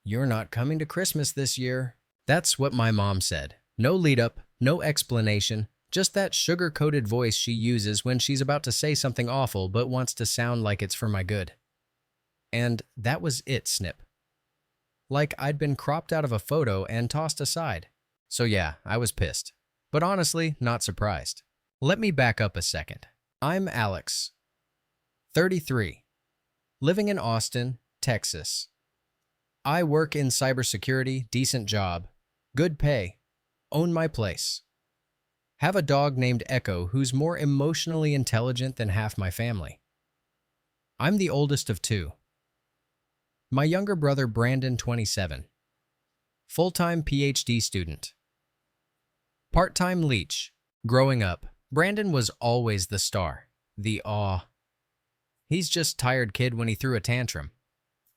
"You're not coming to Christmas this year." That's what my mom said. No lead up, no explanation, just that sugar-coated voice she uses when she's about to say something awful but wants to sound like it's for my good. And that was it, Snip. Like I'd been cropped out of a photo and tossed aside. So yeah, I was pissed. But honestly, not surprised. Let me back up a second. I'm Alex, 33, living in Austin, Texas. I work in cybersecurity, decent job, good pay, own my place. Have a dog named Echo who's more emotionally intelligent than half my family. I'm the oldest of two. My younger brother Brandon, 27. Full-time PhD student. Part-time leech. Growing up, Brandon was always the star, the awe. He's just tired kid when he threw a tantrum.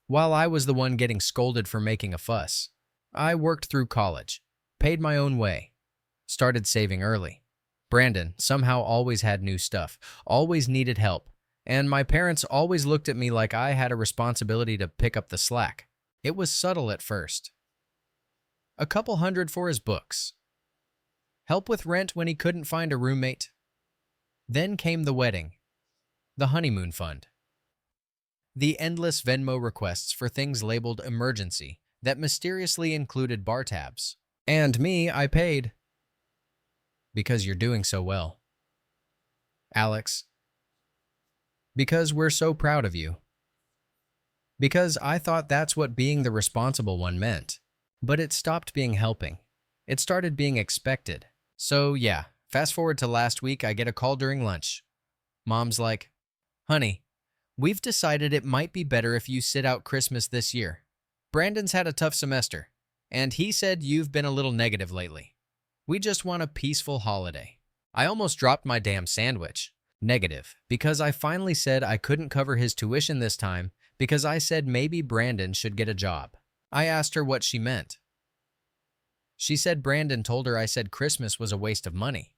While I was the one getting scolded for making a fuss. I worked through college, paid my own way, started saving early. Brandon somehow always had new stuff, always needed help, and my parents always looked at me like I had a responsibility to pick up the slack. It was subtle at first. A couple hundred for his books. Help with rent when he couldn't find a roommate. Then came the wedding, the honeymoon fund. The endless Venmo requests for things labeled emergency that mysteriously included bar tabs. And me, I paid. Because you're doing so well. Alex. Because we're so proud of you. Because I thought that's what being the responsible one meant. But it stopped being helping. It started being expected. So yeah, fast forward to last week, I get a call during lunch. Mom's like, "Honey, we've decided it might be better if you sit out Christmas this year. Brandon's had a tough semester, and he said you've been a little negative lately. We just want a peaceful holiday." I almost dropped my damn sandwich. Negative, because I finally said I couldn't cover his tuition this time because I said maybe Brandon should get a job. I asked her what she meant. She said Brandon told her I said Christmas was a waste of money,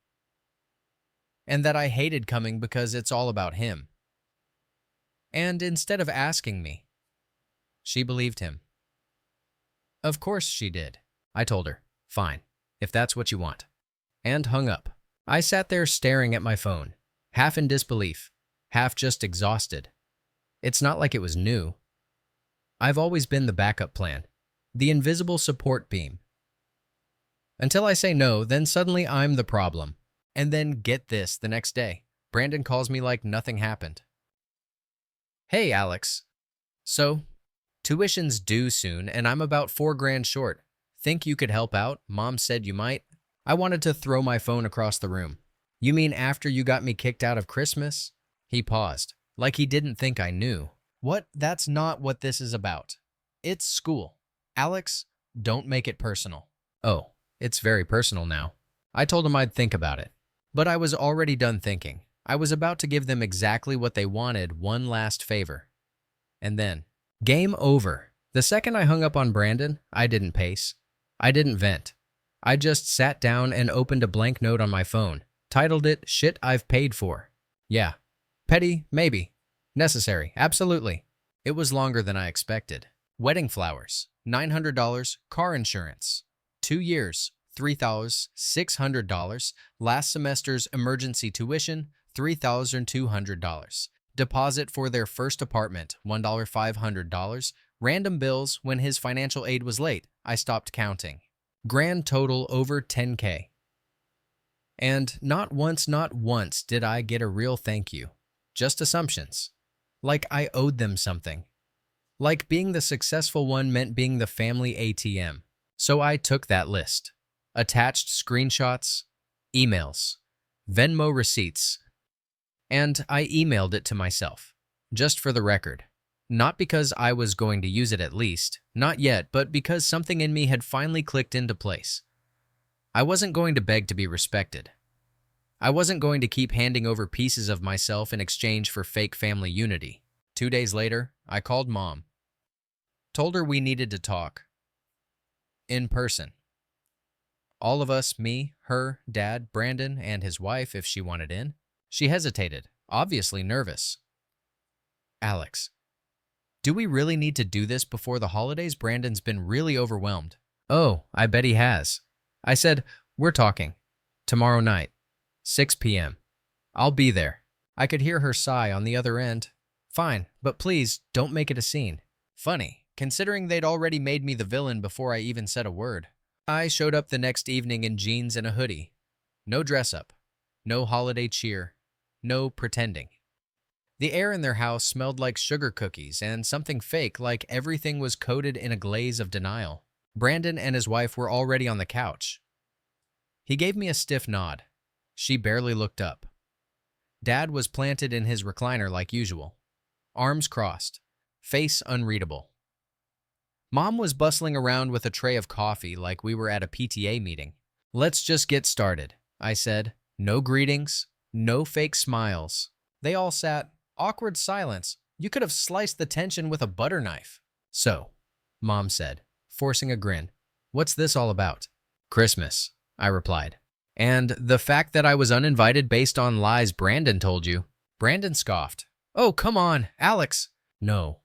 and that I hated coming because it's all about him. And instead of asking me, she believed him. Of course she did. I told her, fine, if that's what you want, and hung up. I sat there staring at my phone, half in disbelief, half just exhausted. It's not like it was new. I've always been the backup plan, the invisible support beam. Until I say no, then suddenly I'm the problem. And then get this, the next day, Brandon calls me like nothing happened. "Hey, Alex. So, tuition's due soon and I'm about $4,000 short. Think you could help out? Mom said you might." I wanted to throw my phone across the room. "You mean after you got me kicked out of Christmas?" He paused, like he didn't think I knew. "What? That's not what this is about. It's school. Alex, don't make it personal." "Oh, it's very personal now." I told him I'd think about it. But I was already done thinking. I was about to give them exactly what they wanted, one last favor. And then, game over. The second I hung up on Brandon, I didn't pace. I didn't vent. I just sat down and opened a blank note on my phone, titled it "Shit I've Paid For." Yeah. Petty, maybe. Necessary, absolutely. It was longer than I expected. Wedding flowers, $900, car insurance, 2 years, $3,600, last semester's emergency tuition, $3,200, deposit for their first apartment, $1,500, random bills when his financial aid was late. I stopped counting. Grand total over $10K. And not once did I get a real thank you. Just assumptions. Like I owed them something. Like being the successful one meant being the family ATM. So I took that list. Attached screenshots, emails, Venmo receipts, and I emailed it to myself, just for the record. Not because I was going to use it at least, not yet, but because something in me had finally clicked into place. I wasn't going to beg to be respected. I wasn't going to keep handing over pieces of myself in exchange for fake family unity. 2 days later, I called Mom. Told her we needed to talk. In person. All of us, me, her, Dad, Brandon, and his wife if she wanted in. She hesitated, obviously nervous. "Alex, Do we really need to do this before the holidays? Brandon's been really overwhelmed. Oh, I bet he has. I said, we're talking. Tomorrow night, 6 p.m. I'll be there. I could hear her sigh on the other end. Fine, but please don't make it a scene. Funny, considering they'd already made me the villain before I even said a word. I showed up the next evening in jeans and a hoodie. No dress-up. No holiday cheer. No pretending. The air in their house smelled like sugar cookies and something fake, like everything was coated in a glaze of denial. Brandon and his wife were already on the couch. He gave me a stiff nod. She barely looked up. Dad was planted in his recliner like usual. Arms crossed. Face unreadable. Mom was bustling around with a tray of coffee like we were at a PTA meeting. Let's just get started, I said. No greetings, no fake smiles. They all sat. Awkward silence. You could have sliced the tension with a butter knife. So, Mom said, forcing a grin. What's this all about? Christmas, I replied. And the fact that I was uninvited based on lies Brandon told you. Brandon scoffed. Oh, come on, Alex. No.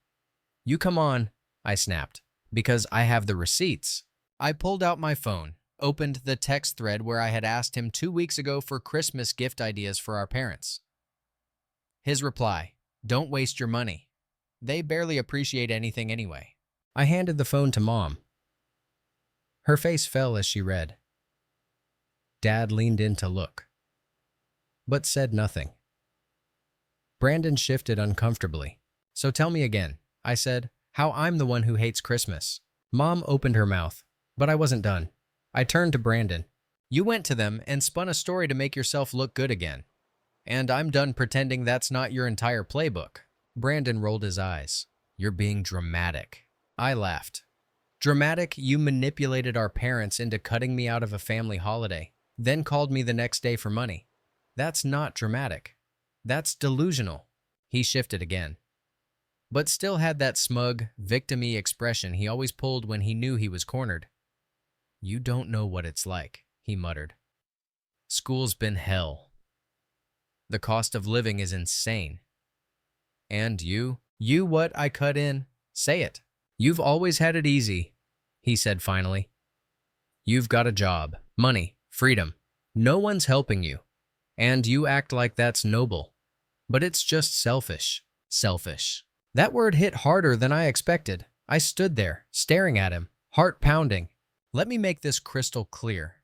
You come on, I snapped, because I have the receipts. I pulled out my phone, opened the text thread where I had asked him 2 weeks ago for Christmas gift ideas for our parents. His reply, don't waste your money. They barely appreciate anything anyway. I handed the phone to Mom. Her face fell as she read. Dad leaned in to look, but said nothing. Brandon shifted uncomfortably. So tell me again, I said, how I'm the one who hates Christmas. Mom opened her mouth, but I wasn't done. I turned to Brandon. You went to them and spun a story to make yourself look good again. And I'm done pretending that's not your entire playbook. Brandon rolled his eyes. You're being dramatic. I laughed. Dramatic? You manipulated our parents into cutting me out of a family holiday, then called me the next day for money. That's not dramatic. That's delusional. He shifted again, but still had that smug, victim-y expression he always pulled when he knew he was cornered. You don't know what it's like, he muttered. School's been hell. The cost of living is insane. And you what? I cut in. Say it. You've always had it easy, he said finally. You've got a job, money, freedom. No one's helping you. And you act like that's noble. But it's just selfish. Selfish. That word hit harder than I expected. I stood there, staring at him, heart pounding. Let me make this crystal clear,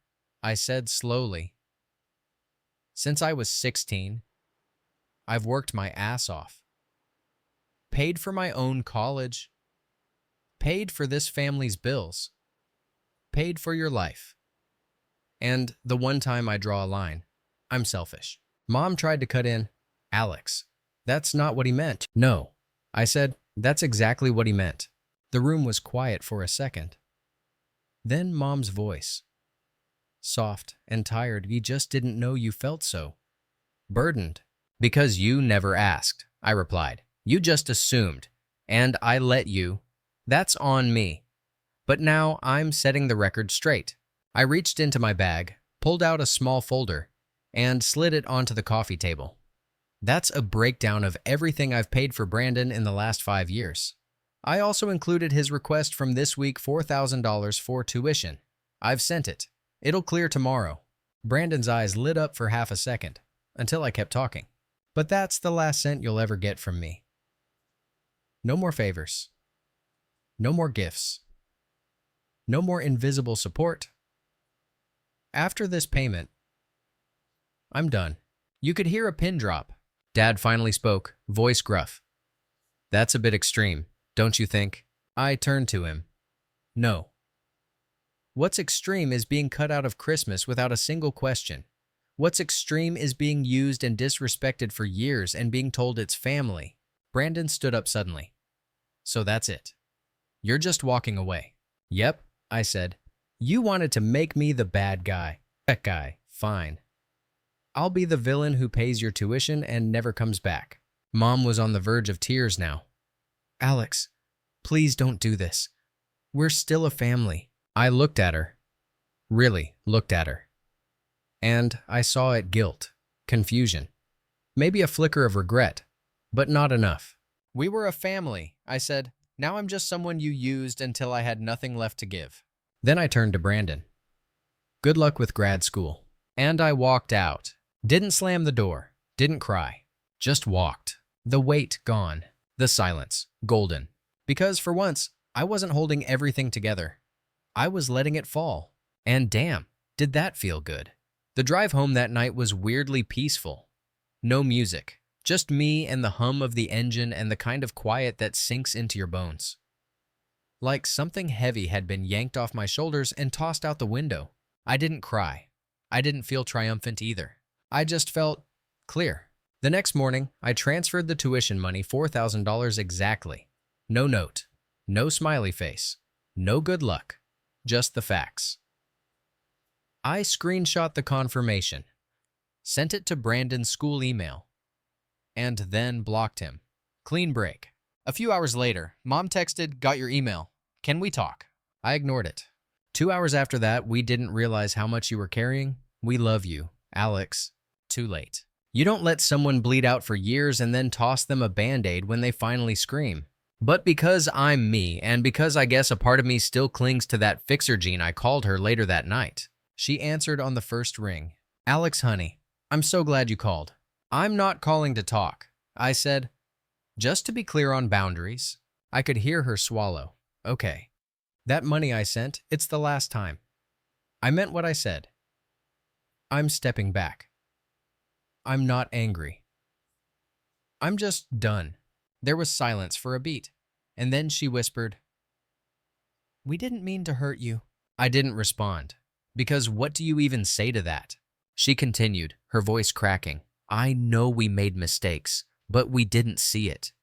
I said slowly. Since I was 16, I've worked my ass off. Paid for my own college. Paid for this family's bills. Paid for your life. And the one time I draw a line, I'm selfish. Mom tried to cut in. Alex, that's not what he meant. No, I said, that's exactly what he meant. The room was quiet for a second. Then Mom's voice. Soft and tired, we just didn't know you felt so. Burdened. Because you never asked, I replied. You just assumed. And I let you. That's on me. But now I'm setting the record straight. I reached into my bag, pulled out a small folder, and slid it onto the coffee table. That's a breakdown of everything I've paid for Brandon in the last 5 years. I also included his request from this week, $4,000 for tuition. I've sent it. It'll clear tomorrow. Brandon's eyes lit up for half a second, until I kept talking. But that's the last cent you'll ever get from me. No more favors. No more gifts. No more invisible support. After this payment, I'm done. You could hear a pin drop. Dad finally spoke, voice gruff. That's a bit extreme, don't you think? I turned to him. No. What's extreme is being cut out of Christmas without a single question. What's extreme is being used and disrespected for years and being told it's family. Brandon stood up suddenly. So that's it. You're just walking away. Yep, I said. You wanted to make me the bad guy. That guy, fine. I'll be the villain who pays your tuition and never comes back. Mom was on the verge of tears now. Alex, please don't do this. We're still a family. I looked at her. Really looked at her. And I saw it: guilt, confusion, maybe a flicker of regret, but not enough. We were a family, I said. Now I'm just someone you used until I had nothing left to give. Then I turned to Brandon. Good luck with grad school. And I walked out. Didn't slam the door. Didn't cry. Just walked. The weight gone. The silence golden. Because for once, I wasn't holding everything together. I was letting it fall. And damn, did that feel good. The drive home that night was weirdly peaceful. No music. Just me and the hum of the engine and the kind of quiet that sinks into your bones. Like something heavy had been yanked off my shoulders and tossed out the window. I didn't cry. I didn't feel triumphant either. I just felt clear. The next morning, I transferred the tuition money, $4,000 exactly. No note. No smiley face. No good luck. Just the facts. I screenshot the confirmation. Sent it to Brandon's school email. And then blocked him. Clean break. A few hours later, Mom texted, "Got your email. Can we talk?" I ignored it. 2 hours after that, "We didn't realize how much you were carrying. We love you, Alex." Too late. You don't let someone bleed out for years and then toss them a Band-Aid when they finally scream. But because I'm me, and because I guess a part of me still clings to that fixer gene, I called her later that night. She answered on the first ring. "Alex, honey, I'm so glad you called." "I'm not calling to talk," I said. Just to be clear on boundaries. I could hear her swallow. "Okay. That money I sent, it's the last time." I meant what I said. I'm stepping back. I'm not angry. I'm just done. There was silence for a beat, and then she whispered, "We didn't mean to hurt you." I didn't respond, because what do you even say to that? She continued, her voice cracking. "I know we made mistakes, but we didn't see it.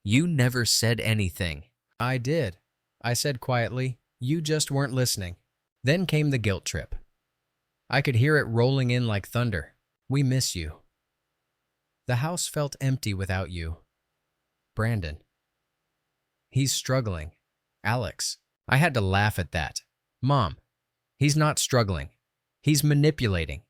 You never said anything." "I did," I said quietly. "You just weren't listening." Then came the guilt trip. I could hear it rolling in like thunder. "We miss you." The house felt empty without you. Brandon. He's struggling. Alex. I had to laugh at that. Mom. He's not struggling. He's manipulating.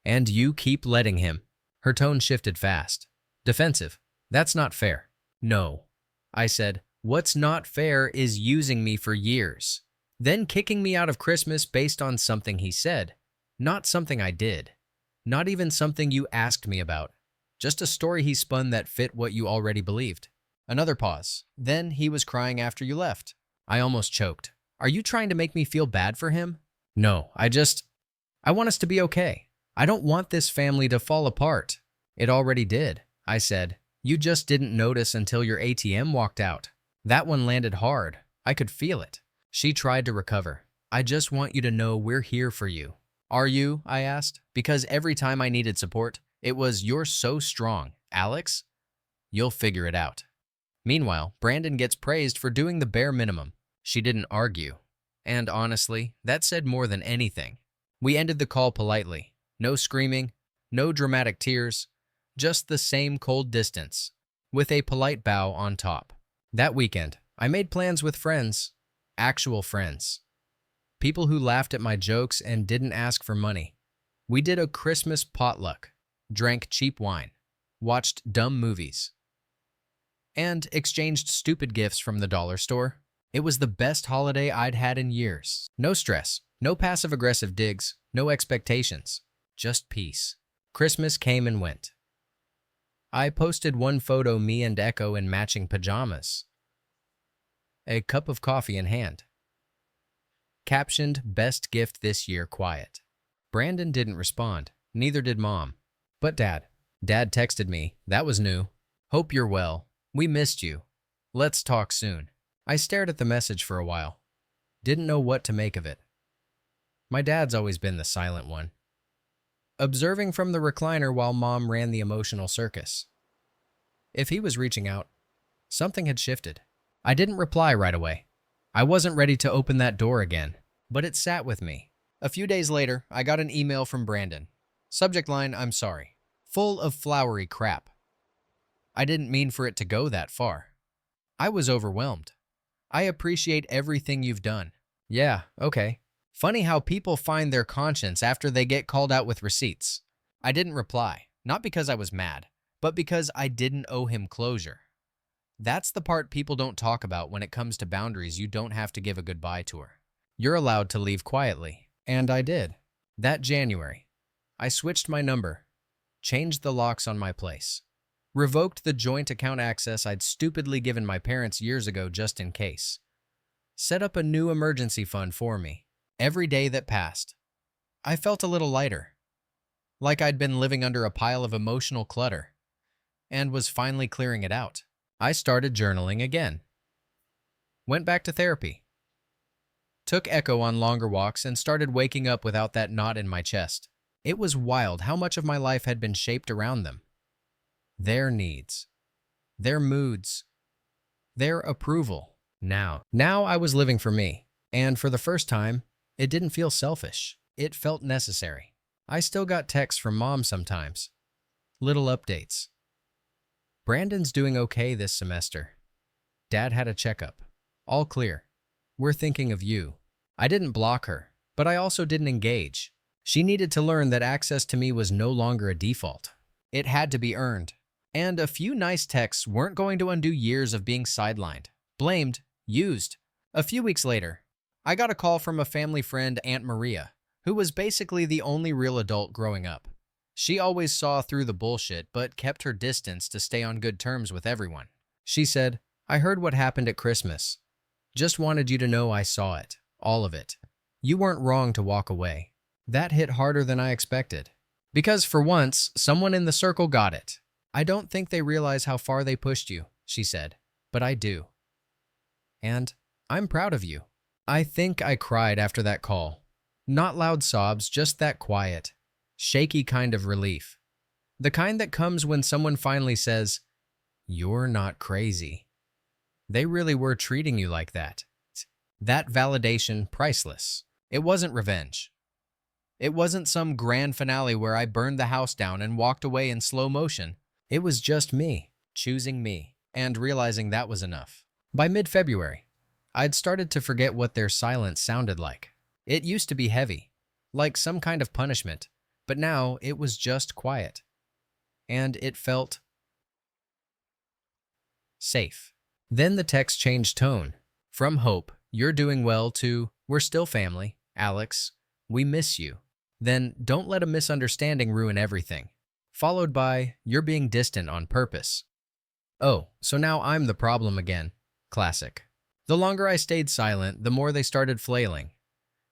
And you keep letting him. Her tone shifted fast. Defensive. "That's not fair." "No," I said. "What's not fair is using me for years. Then kicking me out of Christmas based on something he said. Not something I did. Not even something you asked me about. Just a story he spun that fit what you already believed." Another pause. "Then he was crying after you left." I almost choked. "Are you trying to make me feel bad for him?" "No, I want us to be okay. I don't want this family to fall apart." "It already did," I said. "You just didn't notice until your ATM walked out." That one landed hard. I could feel it. She tried to recover. "I just want you to know we're here for you." "Are you?" I asked. Because every time I needed support, it was, "You're so strong, Alex. You'll figure it out." Meanwhile, Brandon gets praised for doing the bare minimum. She didn't argue. And honestly, that said more than anything. We ended the call politely. No screaming, no dramatic tears, just the same cold distance, with a polite bow on top. That weekend, I made plans with friends. Actual friends. People who laughed at my jokes and didn't ask for money. We did a Christmas potluck, drank cheap wine, watched dumb movies, and exchanged stupid gifts from the dollar store. It was the best holiday I'd had in years. No stress, no passive-aggressive digs, no expectations, just peace. Christmas came and went. I posted one photo, me and Echo in matching pajamas, a cup of coffee in hand. Captioned, "Best gift this year, quiet." Brandon didn't respond, neither did Mom. But Dad texted me, "That was new. Hope you're well. We missed you. Let's talk soon." I stared at the message for a while. Didn't know what to make of it. My dad's always been the silent one, observing from the recliner while Mom ran the emotional circus. If he was reaching out, something had shifted. I didn't reply right away. I wasn't ready to open that door again, but it sat with me. A few days later, I got an email from Brandon. Subject line, "I'm sorry." Full of flowery crap. I didn't mean for it to go that far. I was overwhelmed. "I appreciate everything you've done." Yeah, okay. Funny how people find their conscience after they get called out with receipts. I didn't reply, not because I was mad, but because I didn't owe him closure. That's the part people don't talk about when it comes to boundaries. You don't have to give a goodbye to her. You're allowed to leave quietly. And I did. That January, I switched my number, changed the locks on my place, revoked the joint account access I'd stupidly given my parents years ago just in case, set up a new emergency fund for me. Every day that passed, I felt a little lighter, like I'd been living under a pile of emotional clutter, and was finally clearing it out. I started journaling again, went back to therapy, took Echo on longer walks, and started waking up without that knot in my chest. It was wild how much of my life had been shaped around them. Their needs, their moods, their approval. Now I was living for me, and for the first time, it didn't feel selfish. It felt necessary. I still got texts from Mom sometimes. Little updates. Brandon's doing okay this semester. Dad had a checkup. All clear. We're thinking of you. I didn't block her, but I also didn't engage. She needed to learn that access to me was no longer a default. It had to be earned. And a few nice texts weren't going to undo years of being sidelined, blamed, used. A few weeks later, I got a call from a family friend, Aunt Maria, who was basically the only real adult growing up. She always saw through the bullshit but kept her distance to stay on good terms with everyone. She said, "I heard what happened at Christmas. Just wanted you to know I saw it, all of it. You weren't wrong to walk away." That hit harder than I expected. Because for once, someone in the circle got it. "I don't think they realize how far they pushed you," she said, "but I do. And I'm proud of you." I think I cried after that call. Not loud sobs, just that quiet, shaky kind of relief. The kind that comes when someone finally says, "You're not crazy. They really were treating you like that." That validation, priceless. It wasn't revenge. It wasn't some grand finale where I burned the house down and walked away in slow motion. It was just me, choosing me, and realizing that was enough. By mid-February, I'd started to forget what their silence sounded like. It used to be heavy, like some kind of punishment, but now it was just quiet. And it felt safe. Then the text changed tone. From "Hope, you're doing well" to "We're still family, Alex. We miss you." Then "Don't let a misunderstanding ruin everything." Followed by "You're being distant on purpose." Oh, so now I'm the problem again. Classic. The longer I stayed silent, the more they started flailing.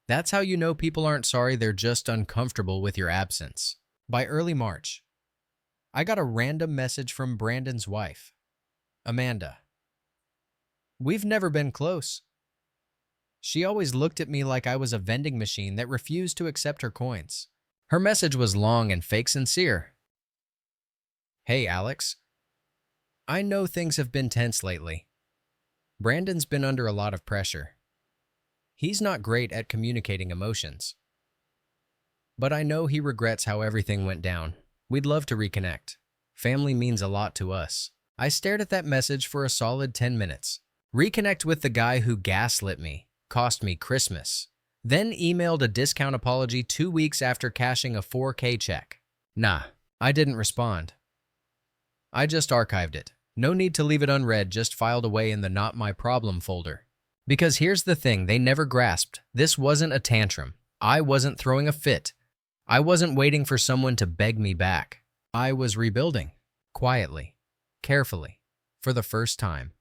That's how you know people aren't sorry, they're just uncomfortable with your absence. By early March, I got a random message from Brandon's wife, Amanda. We've never been close. She always looked at me like I was a vending machine that refused to accept her coins. Her message was long and fake sincere. "Hey, Alex. I know things have been tense lately. Brandon's been under a lot of pressure. He's not great at communicating emotions. But I know he regrets how everything went down. We'd love to reconnect. Family means a lot to us." I stared at that message for a solid 10 minutes. Reconnect with the guy who gaslit me, cost me Christmas, then emailed a discount apology 2 weeks after cashing a $4K check. Nah, I didn't respond. I just archived it. No need to leave it unread, just filed away in the "Not My Problem" folder. Because here's the thing they never grasped. This wasn't a tantrum. I wasn't throwing a fit. I wasn't waiting for someone to beg me back. I was rebuilding. Quietly. Carefully. For the first time.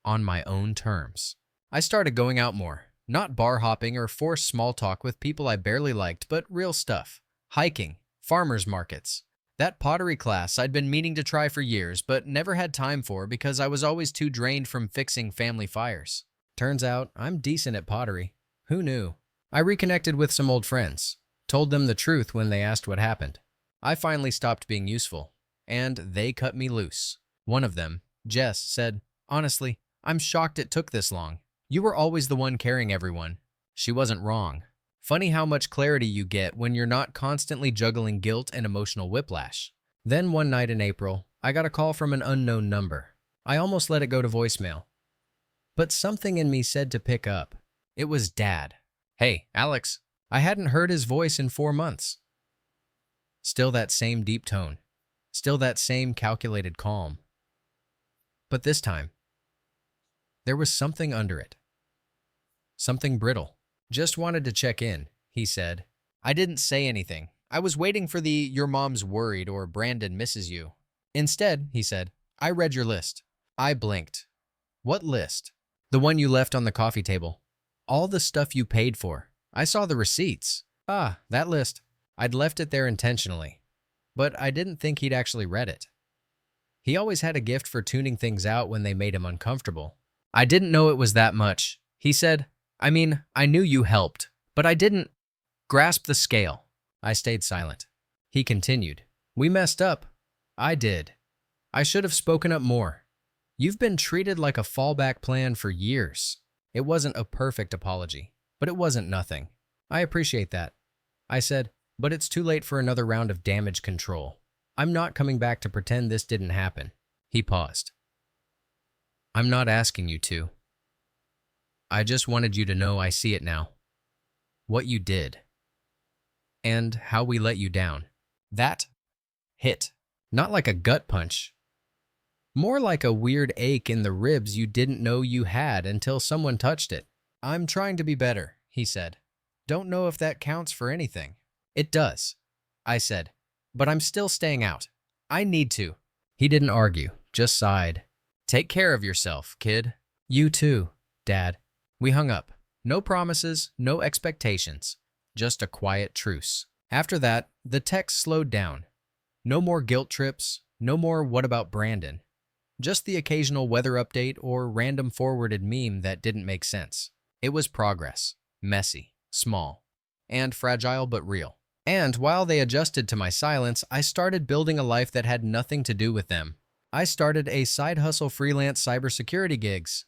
On my own terms. I started going out more. Not bar hopping or forced small talk with people I barely liked, but real stuff. Hiking. Farmers markets. That pottery class I'd been meaning to try for years, but never had time for because I was always too drained from fixing family fires. Turns out I'm decent at pottery. Who knew? I reconnected with some old friends. Told them the truth when they asked what happened. I finally stopped being useful, and they cut me loose. One of them, Jess, said, "Honestly, I'm shocked it took this long. You were always the one carrying everyone." She wasn't wrong. Funny how much clarity you get when you're not constantly juggling guilt and emotional whiplash. Then one night in April, I got a call from an unknown number. I almost let it go to voicemail. But something in me said to pick up. It was Dad. "Hey, Alex." I hadn't heard his voice in 4 months. Still that same deep tone. Still that same calculated calm. But this time, There was something under it. Something brittle. Just wanted to check in, he said. I didn't say anything. I was waiting for the "your mom's worried" or "Brandon misses you." Instead, he said, I read your list. I blinked. What list? The one you left on the coffee table. All the stuff you paid for. I saw the receipts. Ah, that list. I'd left it there intentionally. But I didn't think he'd actually read it. He always had a gift for tuning things out when they made him uncomfortable. I didn't know it was that much, he said. I mean, I knew you helped, but I didn't grasp the scale. I stayed silent. He continued. We messed up. I did. I should have spoken up more. You've been treated like a fallback plan for years. It wasn't a perfect apology, but it wasn't nothing. I appreciate that. I said, but it's too late for another round of damage control. I'm not coming back to pretend this didn't happen. He paused. I'm not asking you to. I just wanted you to know I see it now. What you did. And how we let you down. That hit. Not like a gut punch. More like a weird ache in the ribs you didn't know you had until someone touched it. I'm trying to be better, he said. Don't know if that counts for anything. It does, I said. But I'm still staying out. I need to. He didn't argue, just sighed. Take care of yourself, kid. You too, Dad. We hung up. No promises, no expectations. Just a quiet truce. After that, the text slowed down. No more guilt trips, no more "what about Brandon?" Just the occasional weather update or random forwarded meme that didn't make sense. It was progress. Messy, small, and fragile but real. And while they adjusted to my silence, I started building a life that had nothing to do with them. I started a side hustle freelance cybersecurity gigs.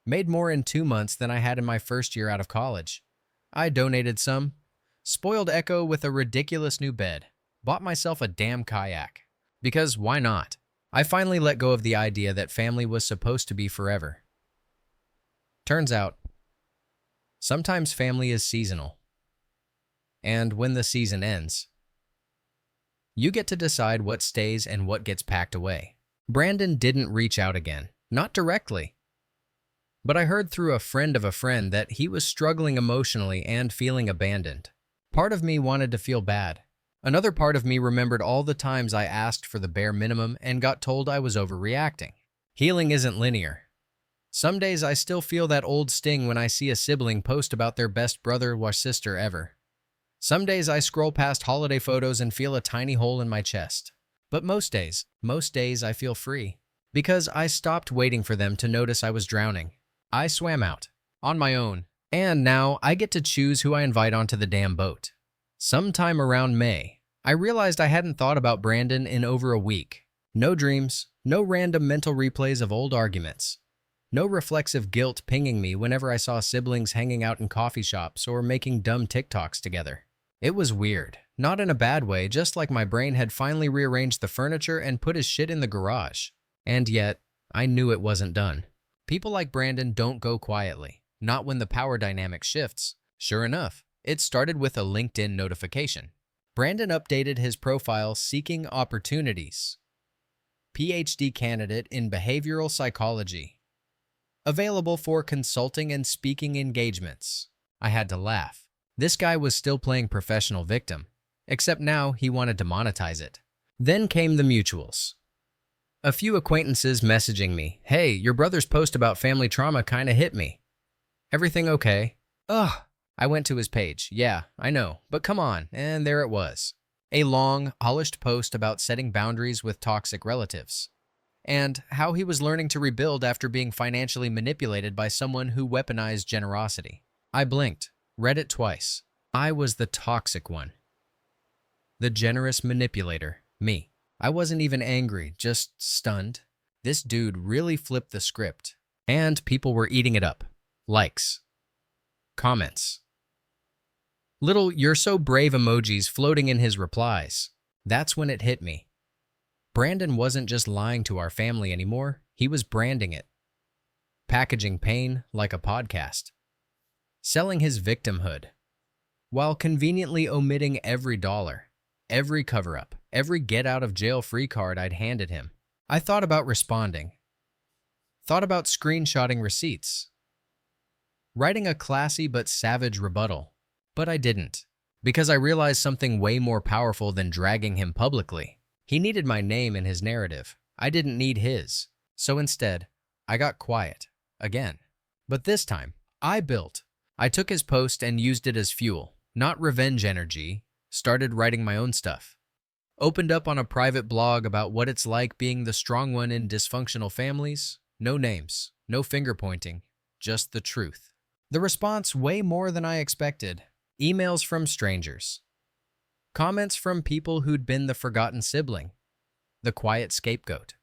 Made more in 2 months than I had in my first year out of college. I donated some. Spoiled Echo with a ridiculous new bed. Bought myself a damn kayak. Because why not? I finally let go of the idea that family was supposed to be forever. Turns out, sometimes family is seasonal. And when the season ends, you get to decide what stays and what gets packed away. Brandon didn't reach out again. Not directly. But I heard through a friend of a friend that he was struggling emotionally and feeling abandoned. Part of me wanted to feel bad. Another part of me remembered all the times I asked for the bare minimum and got told I was overreacting. Healing isn't linear. Some days I still feel that old sting when I see a sibling post about their best brother or sister ever. Some days I scroll past holiday photos and feel a tiny hole in my chest. But most days I feel free. Because I stopped waiting for them to notice I was drowning. I swam out, on my own, and now I get to choose who I invite onto the damn boat. Sometime around May, I realized I hadn't thought about Brandon in over a week. No dreams, no random mental replays of old arguments. No reflexive guilt pinging me whenever I saw siblings hanging out in coffee shops or making dumb TikToks together. It was weird, not in a bad way, just like my brain had finally rearranged the furniture and put his shit in the garage. And yet, I knew it wasn't done. People like Brandon don't go quietly, not when the power dynamic shifts. Sure enough, it started with a LinkedIn notification. Brandon updated his profile seeking opportunities. PhD candidate in behavioral psychology. Available for consulting and speaking engagements. I had to laugh. This guy was still playing professional victim, except now he wanted to monetize it. Then came the mutuals. A few acquaintances messaging me, "Hey, your brother's post about family trauma kinda hit me. Everything okay?" Ugh. I went to his page. Yeah, I know, but come on, and there it was. A long, polished post about setting boundaries with toxic relatives. And how he was learning to rebuild after being financially manipulated by someone who weaponized generosity. I blinked, read it twice. I was the toxic one. The generous manipulator, me. I wasn't even angry, just stunned. This dude really flipped the script. And people were eating it up. Likes. Comments. Little "you're so brave" emojis floating in his replies. That's when it hit me. Brandon wasn't just lying to our family anymore, he was branding it. Packaging pain like a podcast. Selling his victimhood. While conveniently omitting every dollar, every cover-up, every get-out-of-jail-free card I'd handed him. I thought about responding. Thought about screenshotting receipts. Writing a classy but savage rebuttal. But I didn't. Because I realized something way more powerful than dragging him publicly. He needed my name in his narrative. I didn't need his. So instead, I got quiet. Again. But this time, I built. I took his post and used it as fuel. Not revenge energy. Started writing my own stuff. Opened up on a private blog about what it's like being the strong one in dysfunctional families. No names. No finger pointing. Just the truth. The response way more than I expected. Emails from strangers. Comments from people who'd been the forgotten sibling. The quiet scapegoat.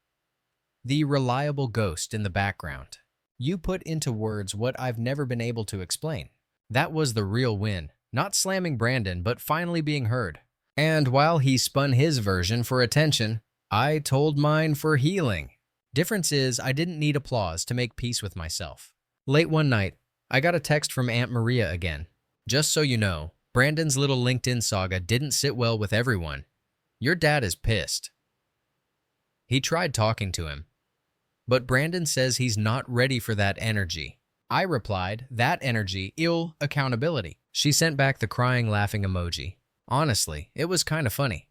The reliable ghost in the background. You put into words what I've never been able to explain. That was the real win. Not slamming Brandon, but finally being heard. And while he spun his version for attention, I told mine for healing. Difference is, I didn't need applause to make peace with myself. Late one night, I got a text from Aunt Maria again. Just so you know, Brandon's little LinkedIn saga didn't sit well with everyone. Your dad is pissed. He tried talking to him. But Brandon says he's not ready for that energy. I replied, that energy, ill accountability. She sent back the crying, laughing emoji. Honestly, it was kind of funny.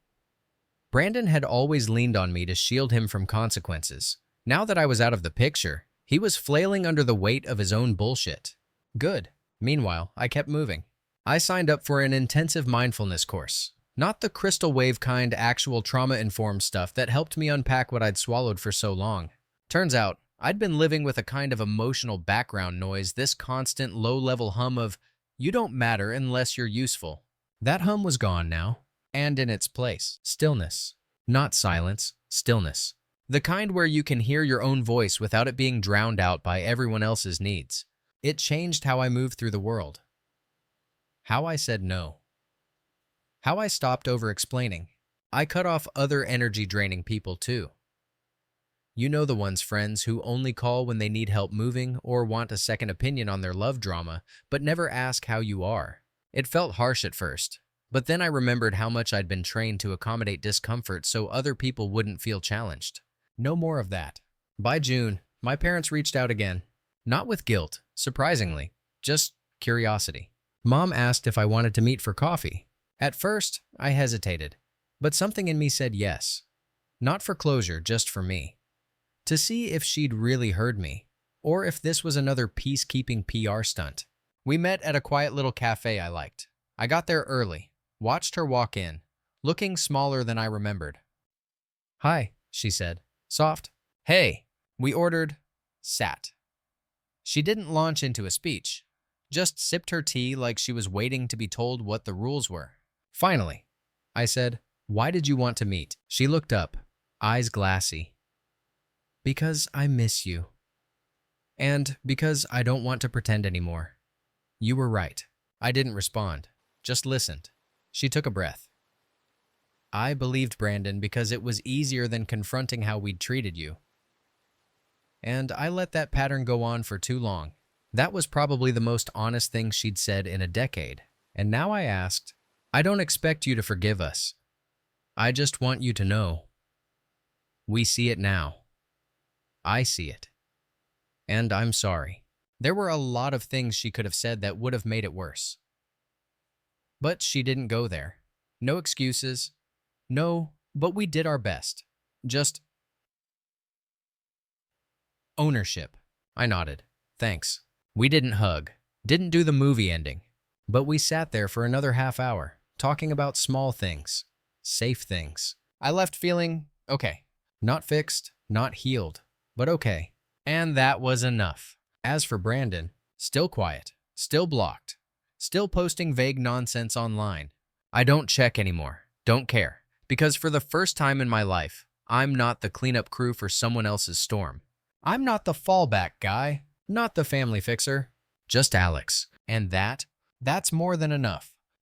Brandon had always leaned on me to shield him from consequences. Now that I was out of the picture, he was flailing under the weight of his own bullshit. Good. Meanwhile, I kept moving. I signed up for an intensive mindfulness course. Not the crystal wave kind actual trauma-informed stuff that helped me unpack what I'd swallowed for so long. Turns out, I'd been living with a kind of emotional background noise, this constant low-level hum of, you don't matter unless you're useful. That hum was gone now, and in its place, stillness. Not silence, stillness. The kind where you can hear your own voice without it being drowned out by everyone else's needs. It changed how I moved through the world. How I said no. How I stopped over-explaining. I cut off other energy-draining people too. You know the ones, friends who only call when they need help moving or want a second opinion on their love drama, but never ask how you are. It felt harsh at first, but then I remembered how much I'd been trained to accommodate discomfort so other people wouldn't feel challenged. No more of that. By June, my parents reached out again. Not with guilt, surprisingly, just curiosity. Mom asked if I wanted to meet for coffee. At first, I hesitated, but something in me said yes. Not for closure, just for me. To see if she'd really heard me, or if this was another peacekeeping PR stunt. We met at a quiet little cafe I liked. I got there early, watched her walk in, looking smaller than I remembered. Hi, she said, soft. Hey, we ordered, sat. She didn't launch into a speech, just sipped her tea like she was waiting to be told what the rules were. Finally, I said, why did you want to meet? She looked up, eyes glassy. Because I miss you. And because I don't want to pretend anymore. You were right. I didn't respond, just listened. She took a breath. I believed Brandon because it was easier than confronting how we'd treated you. And I let that pattern go on for too long. That was probably the most honest thing she'd said in a decade. And now I asked, I don't expect you to forgive us. I just want you to know. We see it now. I see it. And I'm sorry. There were a lot of things she could have said that would have made it worse. But she didn't go there. No excuses. No, but we did our best. Just ownership. I nodded. Thanks. We didn't hug. Didn't do the movie ending. But we sat there for another half hour, talking about small things. Safe things. I left feeling okay. Not fixed, not healed. But okay. And that was enough. As for Brandon, still quiet, still blocked, still posting vague nonsense online. I don't check anymore, don't care, because for the first time in my life, I'm not the cleanup crew for someone else's storm. I'm not the fallback guy, not the family fixer, just Alex. And that's more than enough.